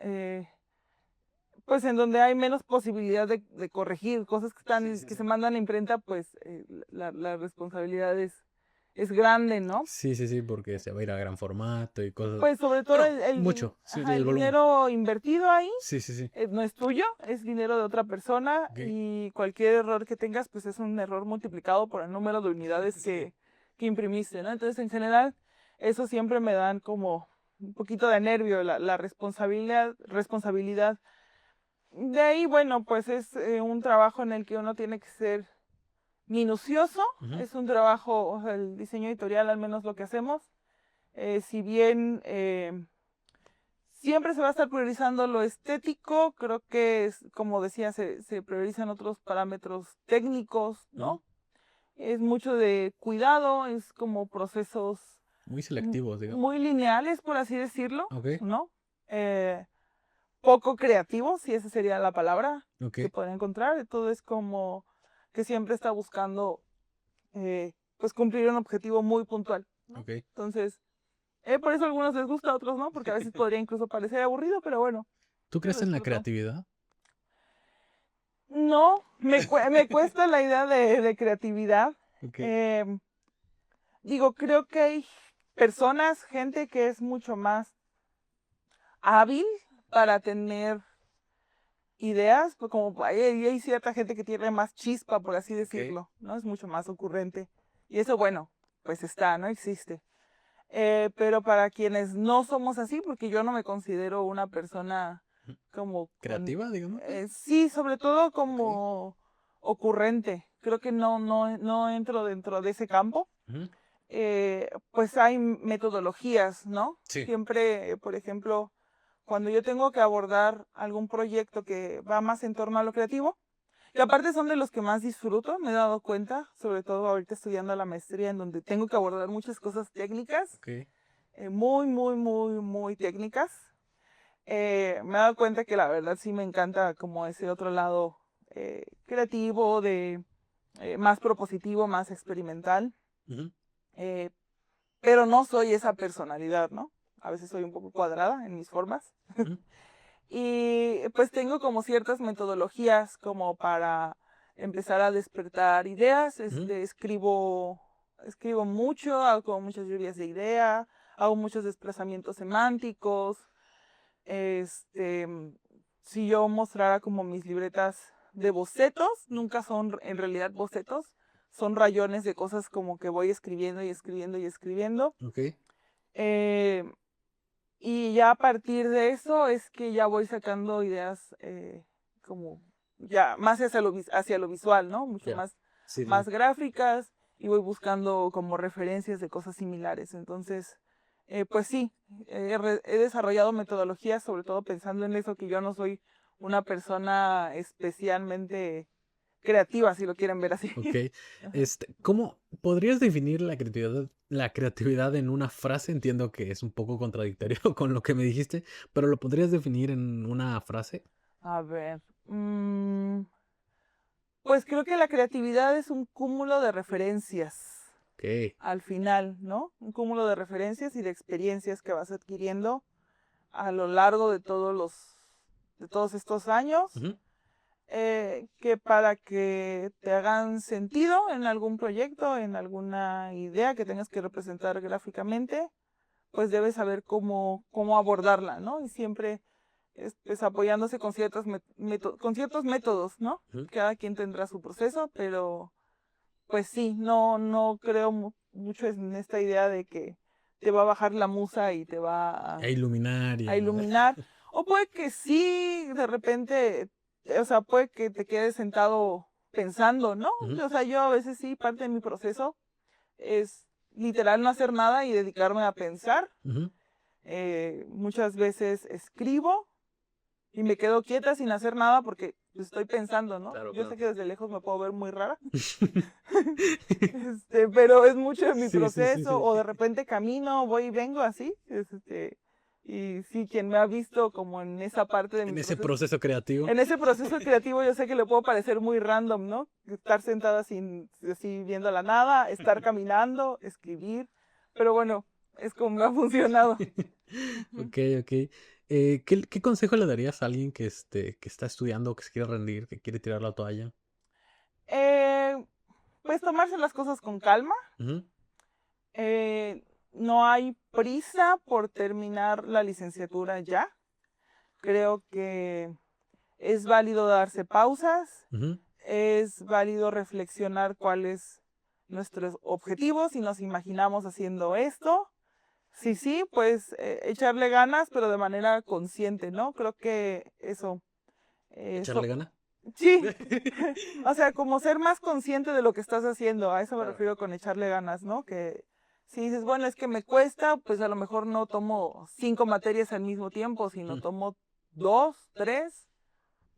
pues en donde hay menos posibilidad de corregir cosas que se mandan a imprenta, pues la responsabilidad es grande, ¿no? Sí, porque se va a ir a gran formato y cosas. Pues sobre todo Mucho, sí, ajá, el el volumen. dinero invertido ahí Sí. no es tuyo, es dinero de otra persona, Okay. y cualquier error que tengas, pues es un error multiplicado por el número de unidades que imprimiste, ¿no? Entonces, en general, eso siempre me dan como un poquito de nervio, la responsabilidad. De ahí, bueno, pues es un trabajo en el que uno tiene que ser minucioso, es un trabajo, o sea, el diseño editorial, al menos lo que hacemos, si bien siempre se va a estar priorizando lo estético, creo que es, como decía, se priorizan otros parámetros técnicos, ¿no? Es mucho de cuidado, es como procesos muy selectivos, digamos. muy lineales, por así decirlo, Okay. ¿no? Poco creativos, si esa sería la palabra que podría encontrar. Todo es como que siempre está buscando pues cumplir un objetivo muy puntual, ¿no? Okay. Entonces, por eso a algunos les gusta, a otros no, porque a veces podría incluso parecer aburrido, pero bueno. ¿Tú crees en la creatividad? No, me cuesta la idea de creatividad. Okay. Digo, creo que hay personas, gente que es mucho más hábil para tener ideas, pues como hay cierta gente que tiene más chispa, por así decirlo, ¿no? Es mucho más ocurrente. Y eso, bueno, pues está, ¿no? Existe. Pero para quienes no somos así, porque yo no me considero una persona como... ¿Creativa, digamos? Sí, sobre todo como ocurrente. Creo que no entro dentro de ese campo. Pues hay metodologías, ¿no? Sí. Siempre, por ejemplo, cuando yo tengo que abordar algún proyecto que va más en torno a lo creativo, que aparte son de los que más disfruto, me he dado cuenta, sobre todo ahorita estudiando la maestría, en donde tengo que abordar muchas cosas técnicas, muy técnicas. Me he dado cuenta que la verdad sí me encanta como ese otro lado creativo, más propositivo, más experimental. Pero no soy esa personalidad, ¿no? A veces soy un poco cuadrada en mis formas. Y pues tengo como ciertas metodologías como para empezar a despertar ideas. Escribo mucho, hago como muchas lluvias de idea, hago muchos desplazamientos semánticos. Si yo mostrara como mis libretas de bocetos, nunca son en realidad bocetos, son rayones de cosas como que voy escribiendo y escribiendo y escribiendo. Y ya a partir de eso es que ya voy sacando ideas como ya más hacia lo visual, ¿no? Mucho más gráficas, y voy buscando como referencias de cosas similares. Entonces, pues sí, he desarrollado metodologías, sobre todo pensando en eso, que yo no soy una persona especialmente creativa, si lo quieren ver así. Ok. ¿Cómo podrías definir la creatividad en una frase? Entiendo que es un poco contradictorio con lo que me dijiste, pero ¿lo podrías definir en una frase? A ver. Pues creo que la creatividad es un cúmulo de referencias. Al final, ¿no? Un cúmulo de referencias y de experiencias que vas adquiriendo a lo largo de todos estos años. Que para que te hagan sentido en algún proyecto, en alguna idea que tengas que representar gráficamente, pues debes saber cómo abordarla, ¿no? Y siempre apoyándose con ciertos métodos, ¿no? Cada quien tendrá su proceso, pero pues sí, no creo mucho en esta idea de que te va a bajar la musa y te va A iluminar. a iluminar. O puede que sí, de repente, o sea, puede que te quedes sentado pensando, ¿no? O sea, yo a veces sí, parte de mi proceso es literal no hacer nada y dedicarme a pensar. Muchas veces escribo y me quedo quieta sin hacer nada porque estoy pensando, ¿no? Yo sé que desde lejos me puedo ver muy rara. Pero es mucho de mi proceso, o de repente camino, voy y vengo así. Y sí, quien me ha visto como en esa parte de mi En ese proceso creativo. en ese proceso creativo yo sé que le puedo parecer muy random, ¿no? Estar sentada así viendo la nada, estar caminando, escribir, pero bueno, es como me ha funcionado. Ujú. Ok, ok. ¿Qué consejo le darías a alguien que está estudiando, que se quiere rendir, que quiere tirar la toalla? Eh, pues tomarse las cosas con calma. Ujú, No hay prisa por terminar la licenciatura ya. Creo que es válido darse pausas, ujú. es válido reflexionar cuáles nuestros objetivos si nos imaginamos haciendo esto. Sí, sí, pues echarle ganas, pero de manera consciente, ¿no? Creo que ¿Echarle eso, gana? sí, o sea, como ser más consciente de lo que estás haciendo, a eso me Claro. refiero con echarle ganas, ¿no? Que si dices, bueno, es que me cuesta, pues a lo mejor no tomo 5 materias al mismo tiempo, sino Mm, tomo 2, 3,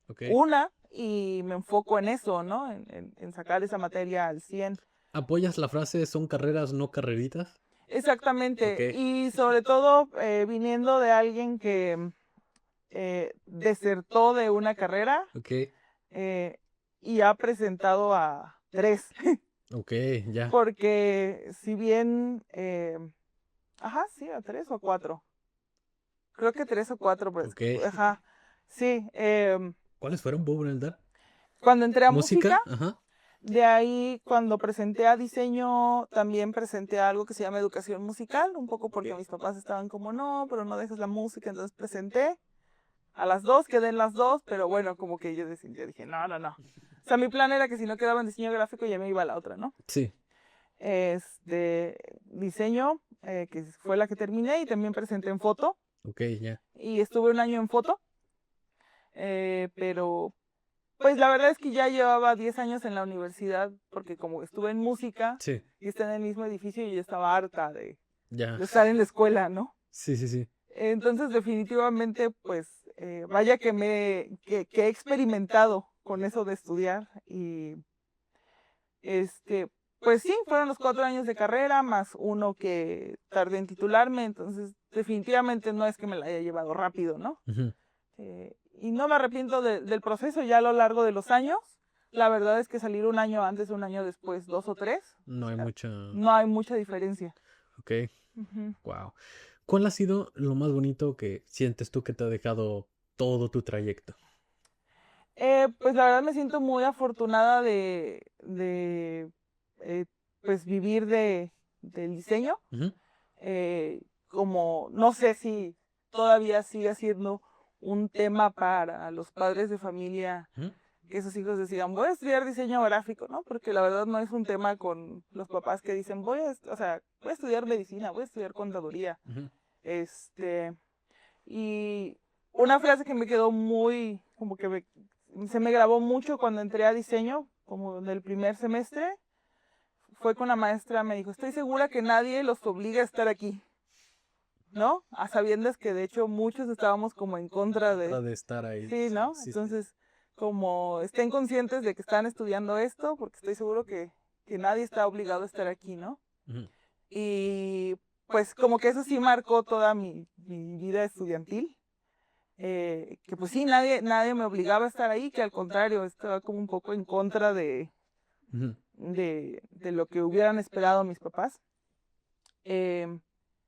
ok. una y me enfoco en eso, ¿no? En sacar esa materia al 100. ¿Apoyas la frase son carreras, no carreritas? Ok, Exactamente, y sobre todo viniendo de alguien que desertó de una carrera ok, eh, y ha presentado a 3. ok, ya. Porque si bien, ajá, sí, a 3 o 4. Creo que 3 o 4, pues, Ok. ajá, sí. ¿Cuáles fueron, Bob Nelda? Cuando entré a música, ¿Música? Ajá. de ahí cuando presenté a diseño, también presenté a algo que se llama educación musical, un poco porque mis papás estaban como, no, pero no dejes la música, entonces presenté a las dos, quedé en las dos, pero bueno, como que yo dije, no, no, no. O sea, mi plan era que si no quedaba en diseño gráfico ya me iba a la otra, ¿no? Sí, Diseño, que fue la que terminé, y también presenté en foto, ok, ya. y estuve un año en foto, pero pues la verdad es que ya llevaba 10 años en la universidad, porque como estuve en música Sí, y está en el mismo edificio, yo ya estaba harta ya. de estar en la escuela, ¿no? Sí, sí, sí. Entonces definitivamente, pues vaya que he experimentado con eso de estudiar y este, pues sí, fueron los 4 años de carrera más uno que tardé en titularme, entonces definitivamente no es que me la haya llevado rápido, ¿no? Ujú. Y no me arrepiento del proceso ya a lo largo de los años. La verdad es que salir un año antes, un año después, 2 o 3, No o hay sea, mucha. no hay mucha diferencia. Ok, Ujú. wow. ¿Cuál ha sido lo más bonito que sientes tú que te ha dejado todo tu trayecto? Pues la verdad me siento muy afortunada de pues vivir del diseño. Ujú, Como no sé si todavía sigue siendo un tema para los padres de familia ujú, que esos hijos decidan, voy a estudiar diseño gráfico, ¿no? Porque la verdad no es un tema con los papás que dicen, o sea, voy a estudiar medicina, voy a estudiar contaduría. ujú, Este, y una frase que me quedó como que se me grabó mucho cuando entré a diseño, como en el primer semestre, fue con la maestra, me dijo, estoy segura que nadie los obliga a estar aquí, ¿no? A sabiendas que de hecho muchos estábamos como en contra Contra de, de estar ahí. sí, ¿no? Sí, sí. Entonces, como estén conscientes de que están estudiando esto, porque estoy seguro que nadie está obligado a estar aquí, ¿no? Ujú, Y pues como que eso sí marcó toda mi vida estudiantil. Que pues sí, nadie me obligaba a estar ahí, que al contrario, estaba como un poco en contra ujú, de lo que hubieran esperado mis papás. Em,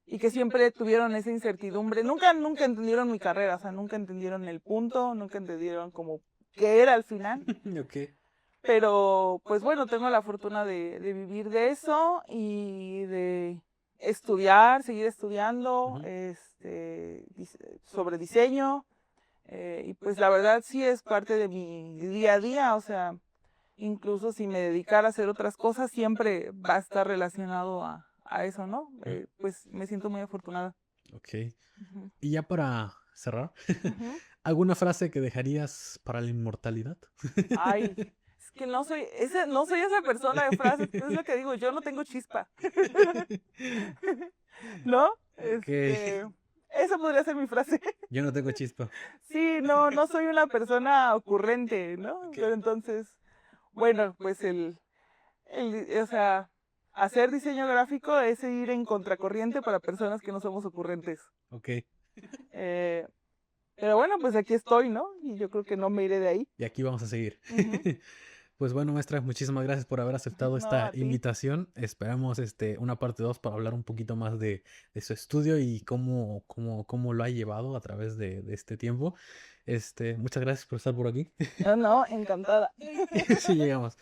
y que siempre tuvieron esa incertidumbre. Nunca entendieron mi carrera, o sea, nunca entendieron el punto, nunca entendieron como qué era al final. ok. Pero pues bueno, tengo la fortuna de vivir de eso y de estudiar, seguir estudiando Ujú, sobre diseño. Y pues la verdad sí es parte de mi día a día, o sea, incluso si me dedicara a hacer otras cosas, siempre va a estar relacionado a eso, ¿no? ujú, Pues me siento muy afortunada. ok. Ujú, Y ya para cerrar, ujú. ¿alguna frase que dejarías para la inmortalidad? Ay, es que no soy esa persona de frases, es lo que digo, yo no tengo chispa, ¿no? Ok, Esa podría ser mi frase. yo no tengo chispa. Sí, no soy una persona ocurrente, ¿no? Ok, Pero entonces, bueno, pues o sea, hacer diseño gráfico es ir en contracorriente para personas que no somos ocurrentes. ok. Eh, pero bueno, pues aquí estoy, ¿no? Y yo creo que no me iré de ahí. Y aquí vamos a seguir. Ujú. Pues bueno, maestra, muchísimas gracias por haber aceptado No, esta a ti. invitación. Esperamos una parte 2 para hablar un poquito más de su estudio y cómo lo ha llevado a través de este tiempo. Muchas gracias por estar por aquí. No, no, encantada. Sí, llegamos.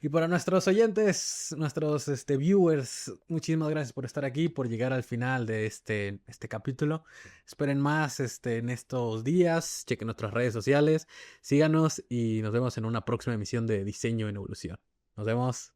Y para nuestros oyentes, nuestros viewers, muchísimas gracias por estar aquí, por llegar al final de este capítulo. Esperen más en estos días, chequen nuestras redes sociales, síganos y nos vemos en una próxima emisión de Diseño en Evolución. Nos vemos.